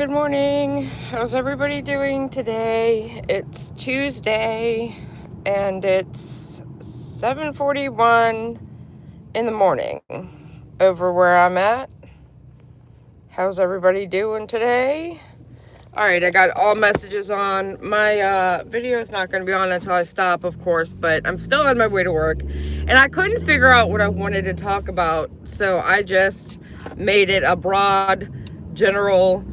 Good morning. How's everybody doing today? It's Tuesday and it's 7:41 in the morning over where I'm at. How's everybody doing today? All right, I got all messages on. My video is not going to be on until I stop, of course, but I'm still on my way to work. And I couldn't figure out what I wanted to talk about, so I just made it a broad, general,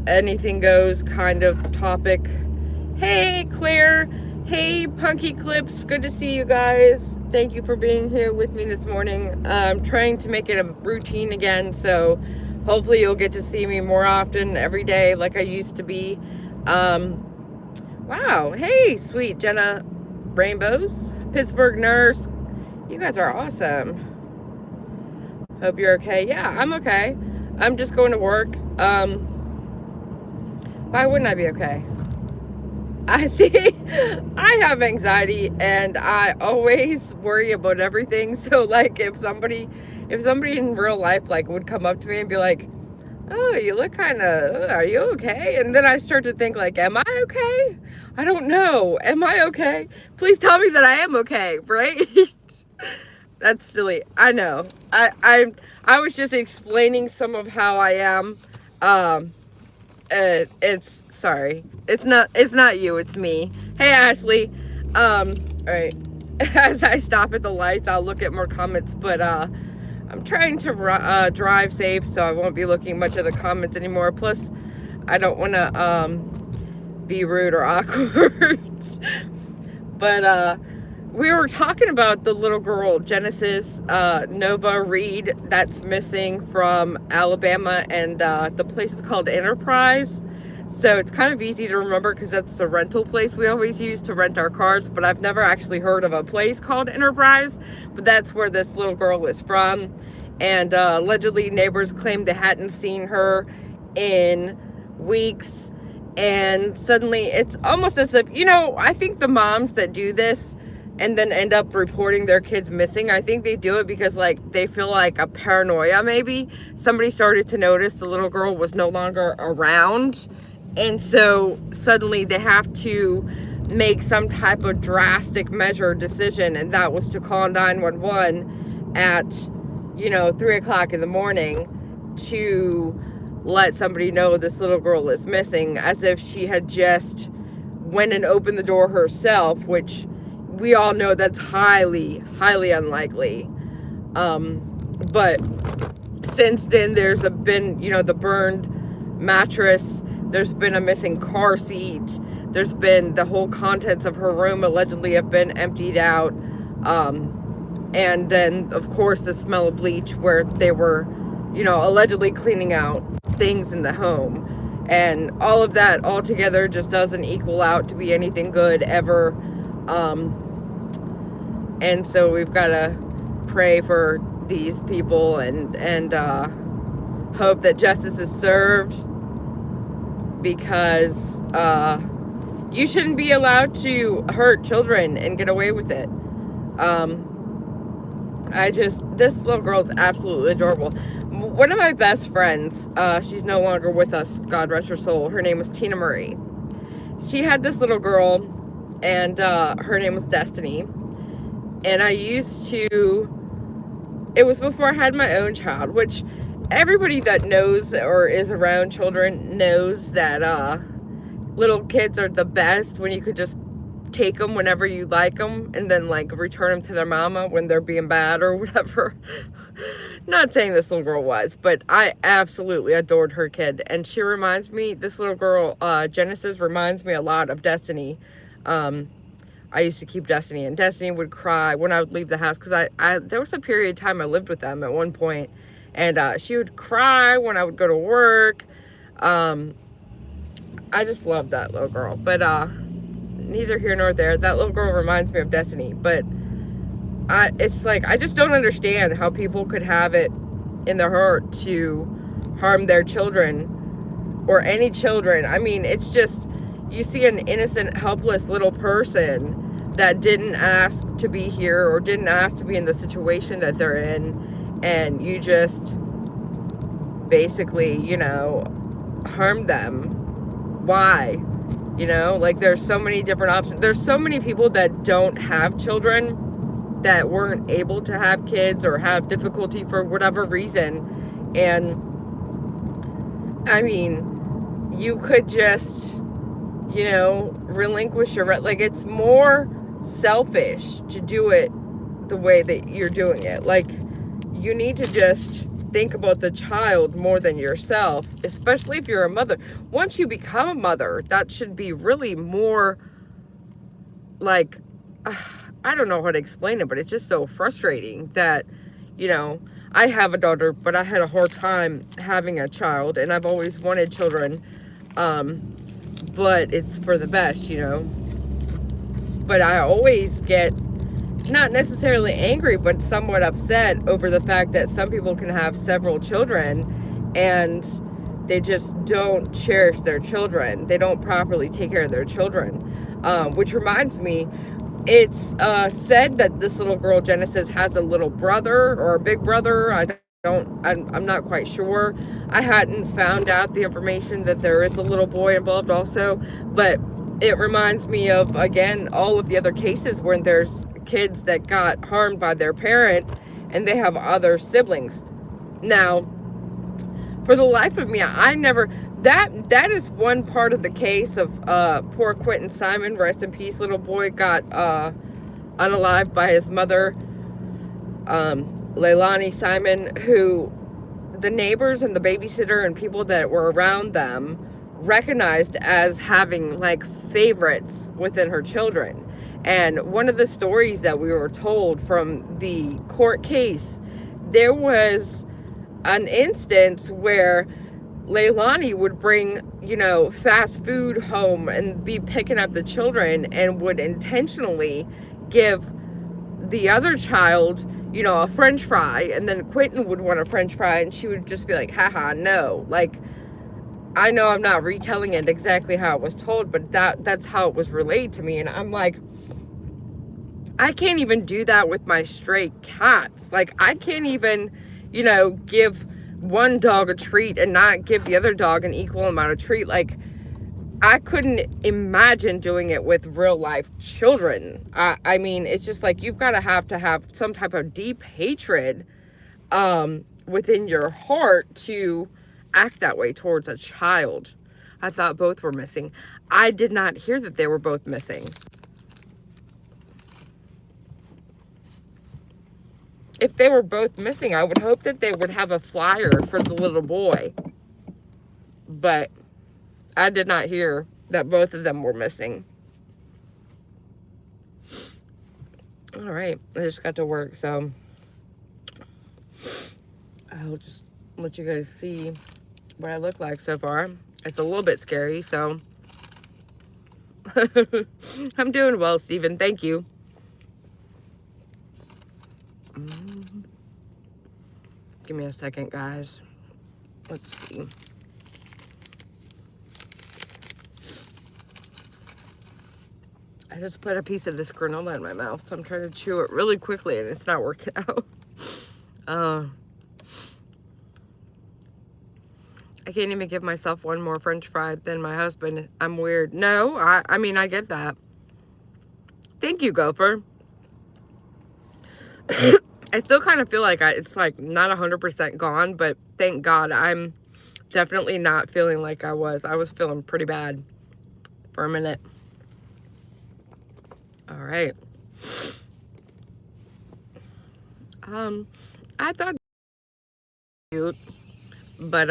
anything goes kind of topic. Hey, Claire. Hey, Punky Clips. Good to see you guys. Thank you for being here with me this morning. I'm trying to make it a routine again, so hopefully you'll get to see me more often every day like I used to be. Wow. Hey, sweet Jenna Rainbows. Pittsburgh nurse. You guys are awesome. Hope you're okay. Yeah, I'm okay. I'm just going to work. Why wouldn't I be okay? I see, I have anxiety and I always worry about everything. So like if somebody in real life like would come up to me and be like, oh, you look kind of, are you okay? And then I start to think like, am I okay? I don't know. Am I okay? Please tell me that I am okay, right? That's silly. I know. I was just explaining some of how I am. It's sorry. It's not you, it's me. Hey Ashley. All right. As I stop at the lights, I'll look at more comments, but I'm trying to drive safe, so I won't be looking much at the comments anymore. Plus, I don't want to be rude or awkward. But we were talking about the little girl, Genesis Nova Reed, that's missing from Alabama, and the place is called Enterprise. So it's kind of easy to remember because that's the rental place we always use to rent our cars, but I've never actually heard of a place called Enterprise, but that's where this little girl is from. And allegedly neighbors claimed they hadn't seen her in weeks, and suddenly it's almost as if, I think the moms that do this and then end up reporting their kids missing, I think they do it because like they feel like a paranoia. Maybe somebody started to notice the little girl was no longer around, and so suddenly they have to make some type of drastic measure decision, and that was to call 911 at 3 o'clock in the morning to let somebody know this little girl is missing, as if she had just went and opened the door herself, which we all know that's highly, highly unlikely. But since then, there's been, the burned mattress. There's been a missing car seat. There's been the whole contents of her room allegedly have been emptied out. And then, of course, the smell of bleach where they were, allegedly cleaning out things in the home. And all of that all together just doesn't equal out to be anything good ever. And so we've got to pray for these people and hope that justice is served, because you shouldn't be allowed to hurt children and get away with it. This little girl is absolutely adorable. One of my best friends, she's no longer with us, God rest her soul. Her name was Tina Marie. She had this little girl, and her name was Destiny. And it was before I had my own child, which everybody that knows or is around children knows that little kids are the best when you could just take them whenever you like them and then like return them to their mama when they're being bad or whatever. Not saying this little girl was, but I absolutely adored her kid. And she reminds me, this little girl, Genesis, reminds me a lot of Destiny. I used to keep Destiny, and Destiny would cry when I would leave the house, because there was a period of time I lived with them at one point, and she would cry when I would go to work. I just loved that little girl, but neither here nor there. That little girl reminds me of Destiny, but it's like I just don't understand how people could have it in their heart to harm their children or any children. I mean, it's just, you see an innocent, helpless little person that didn't ask to be here or didn't ask to be in the situation that they're in, and you just basically, harm them. Why? You know, like there's so many different options. There's so many people that don't have children, that weren't able to have kids or have difficulty for whatever reason. And I mean, you could just, you know, relinquish your right. Like, it's more selfish to do it the way that you're doing it. Like, you need to just think about the child more than yourself, especially if you're a mother. Once you become a mother, that should be really more like, I don't know how to explain it, but it's just so frustrating that, you know, I have a daughter, but I had a hard time having a child, and I've always wanted children, but it's for the best, you know. But I always get not necessarily angry, but somewhat upset over the fact that some people can have several children and they just don't cherish their children. They don't properly take care of their children. Which reminds me, it's said that this little girl, Genesis, has a little brother or a big brother. I'm not quite sure. I hadn't found out the information that there is a little boy involved also, but it reminds me of, again, all of the other cases where there's kids that got harmed by their parent and they have other siblings. Now, for the life of me, I never, that is one part of the case of poor Quentin Simon, rest in peace. Little boy got unalived by his mother, Leilani Simon, who the neighbors and the babysitter and people that were around them recognized as having like favorites within her children. And one of the stories that we were told from the court case, there was an instance where Leilani would bring, you know, fast food home and be picking up the children and would intentionally give the other child, you know, a French fry, and then Quentin would want a French fry and she would just be like, haha, no. Like, I know I'm not retelling it exactly how it was told, but that's how it was relayed to me. And I'm like, I can't even do that with my stray cats. Like, I can't even, you know, give one dog a treat and not give the other dog an equal amount of treat. Like, I couldn't imagine doing it with real life children. I mean, it's just like, you've got to have some type of deep hatred within your heart to act that way towards a child. I thought both were missing. I did not hear that they were both missing. If they were both missing, I would hope that they would have a flyer for the little boy. But I did not hear that both of them were missing. All right, I just got to work, so I'll just let you guys see what I look like so far. It's a little bit scary, so I'm doing well, Stephen. Thank you. Give me a second, guys. Let's see. I just put a piece of this granola in my mouth, so I'm trying to chew it really quickly, and it's not working out. I can't even give myself one more French fry than my husband. I'm weird. No, I mean, I get that. Thank you, Gopher. I still kind of feel like it's like not 100% gone, but thank God I'm definitely not feeling like I was. I was feeling pretty bad for a minute. All right. I thought cute, but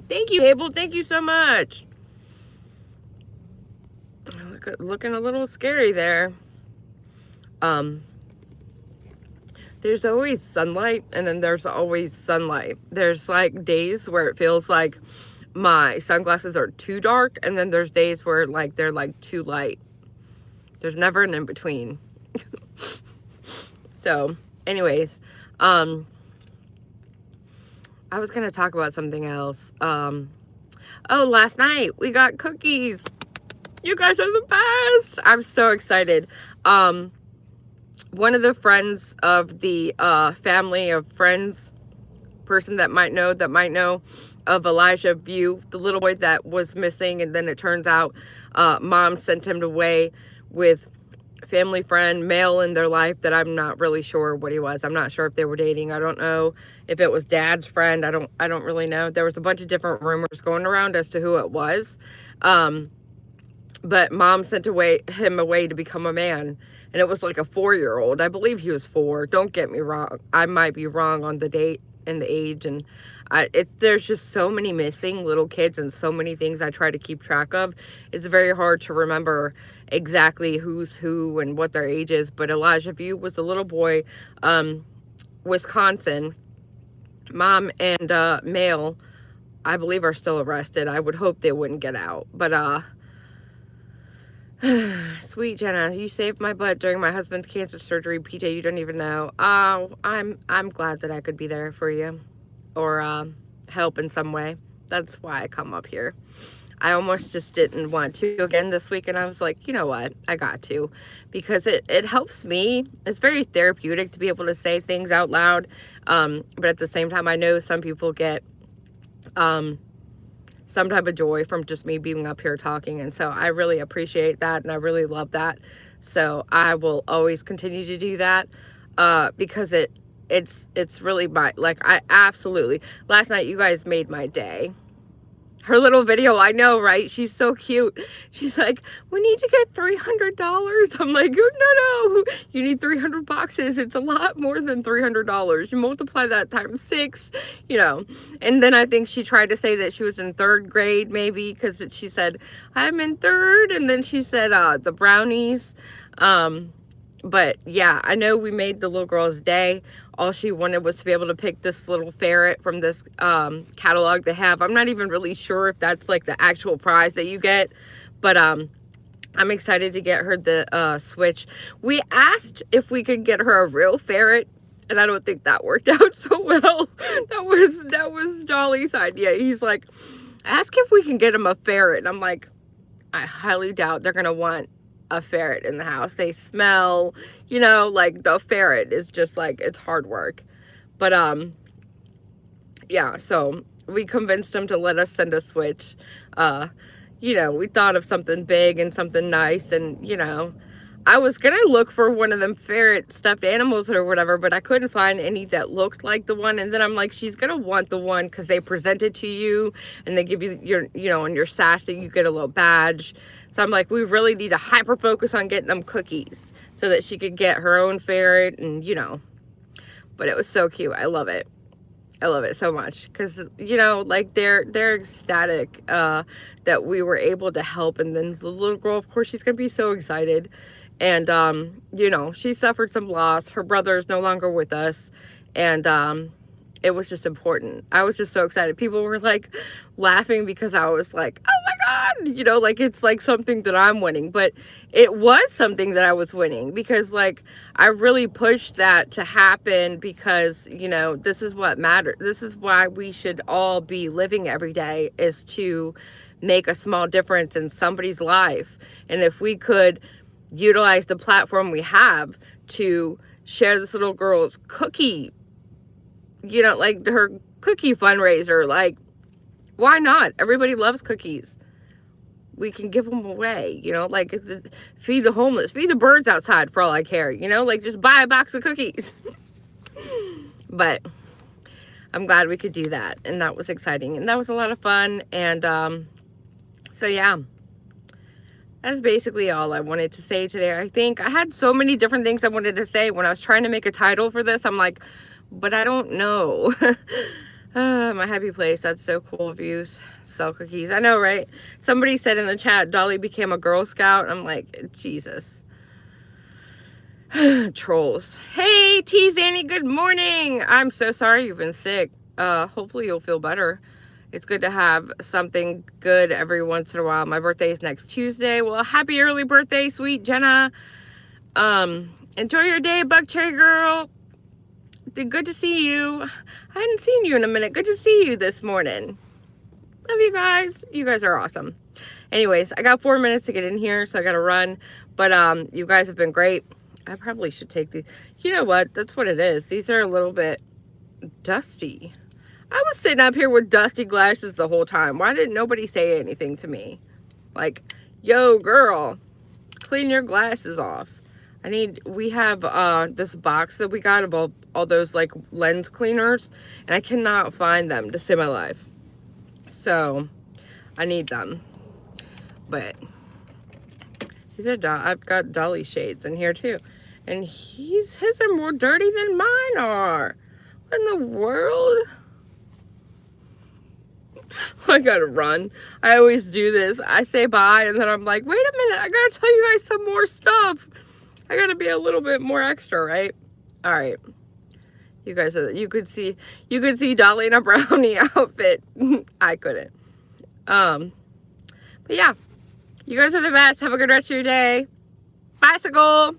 thank you, Abel. Thank you so much. Looking a little scary there. There's always sunlight, and then there's always sunlight. There's like days where it feels like my sunglasses are too dark, and then there's days where like they're like too light. There's never an in between. So anyways, I was gonna talk about something else. Oh, last night we got cookies. You guys are the best. I'm so excited. One of the friends of the family of friends, person that might know, of Elijah View, the little boy that was missing, and then it turns out mom sent him away with family friend, male in their life that I'm not really sure what he was. I'm not sure if they were dating. I don't know if it was dad's friend. I don't really know. There was a bunch of different rumors going around as to who it was. But mom sent him away to become a man. And it was like a 4-year-old. I believe he was 4. Don't get me wrong. I might be wrong on the date and the age. And there's just so many missing little kids and so many things I try to keep track of. It's very hard to remember exactly who's who and what their age is. But Elijah View was a little boy, Wisconsin. Mom and male, I believe, are still arrested. I would hope they wouldn't get out. But sweet Jenna, you saved my butt during my husband's cancer surgery. PJ, you don't even know. Oh, I'm glad that I could be there for you, or help in some way. That's why I come up here. I almost just didn't want to again this week, and I was like, you know what, I got to, because it helps me. It's very therapeutic to be able to say things out loud, but at the same time, I know some people get some type of joy from just me being up here talking. And so I really appreciate that. And I really love that. So I will always continue to do that, because it's really I absolutely, last night you guys made my day. Her little video, I know, right? She's so cute. She's like, we need to get $300. I'm like, no, you need 300 boxes. It's a lot more than $300. You multiply that times 6, And then I think she tried to say that she was in 3rd grade, maybe, because she said, I'm in 3rd. And then she said, the brownies. But yeah, I know we made the little girl's day. All she wanted was to be able to pick this little ferret from this catalog they have. I'm not even really sure if that's like the actual prize that you get, but I'm excited to get her the Switch. We asked if we could get her a real ferret, and I don't think that worked out so well. That was Dolly's idea. He's like, ask if we can get him a ferret. And I'm like, I highly doubt they're gonna want a ferret in the house. They smell, like the ferret is just like, it's hard work. But yeah, so we convinced him to let us send a Switch. We thought of something big and something nice, and I was gonna look for one of them ferret stuffed animals or whatever, but I couldn't find any that looked like the one. And then I'm like, she's gonna want the one because they present it to you and they give you your, in your sash that you get a little badge. So I'm like, we really need to hyper focus on getting them cookies so that she could get her own ferret, and but it was so cute. I love it. I love it so much because, like they're ecstatic that we were able to help. And then the little girl, of course, she's gonna be so excited. And, she suffered some loss. Her brother is no longer with us. And it was just important. I was just so excited. People were like laughing because I was like, oh my God, like it's like something that I'm winning. But it was something that I was winning because like I really pushed that to happen because, this is what matters. This is why we should all be living every day, is to make a small difference in somebody's life. And if we could utilize the platform we have to share this little girl's cookie, like her cookie fundraiser, like, why not? Everybody loves cookies. We can give them away, like feed the homeless, feed the birds outside for all I care, like just buy a box of cookies. But I'm glad we could do that. And that was exciting. And that was a lot of fun. And so, yeah. That's basically all I wanted to say today. I think I had so many different things I wanted to say when I was trying to make a title for this. I'm like, but I don't know. My happy place. That's so cool of you. Sell cookies. I know, right? Somebody said in the chat, Dolly became a Girl Scout. I'm like, Jesus. Trolls. Hey, T. Zanny, good morning. I'm so sorry you've been sick. Hopefully you'll feel better. It's good to have something good every once in a while. My birthday is next Tuesday. Well, happy early birthday, sweet Jenna. Enjoy your day, Buck Cherry Girl. Good to see you. I hadn't seen you in a minute. Good to see you this morning. Love you guys. You guys are awesome. Anyways, I got 4 minutes to get in here, so I got to run. But you guys have been great. I probably should take these. You know what? That's what it is. These are a little bit dusty. I was sitting up here with dusty glasses the whole time. Why didn't nobody say anything to me? Like, yo, girl, clean your glasses off. We have this box that we got of all those like lens cleaners, and I cannot find them to save my life. So I need them. But these are I've got Dolly shades in here too. And his are more dirty than mine are. What in the world? I gotta run. I always do this. I say bye and then I'm like, wait a minute, I gotta tell you guys some more stuff. I gotta be a little bit more extra, right? All right. You guys, you could see Dolly in a brownie outfit. I couldn't. But yeah, you guys are the best. Have a good rest of your day. Bicycle.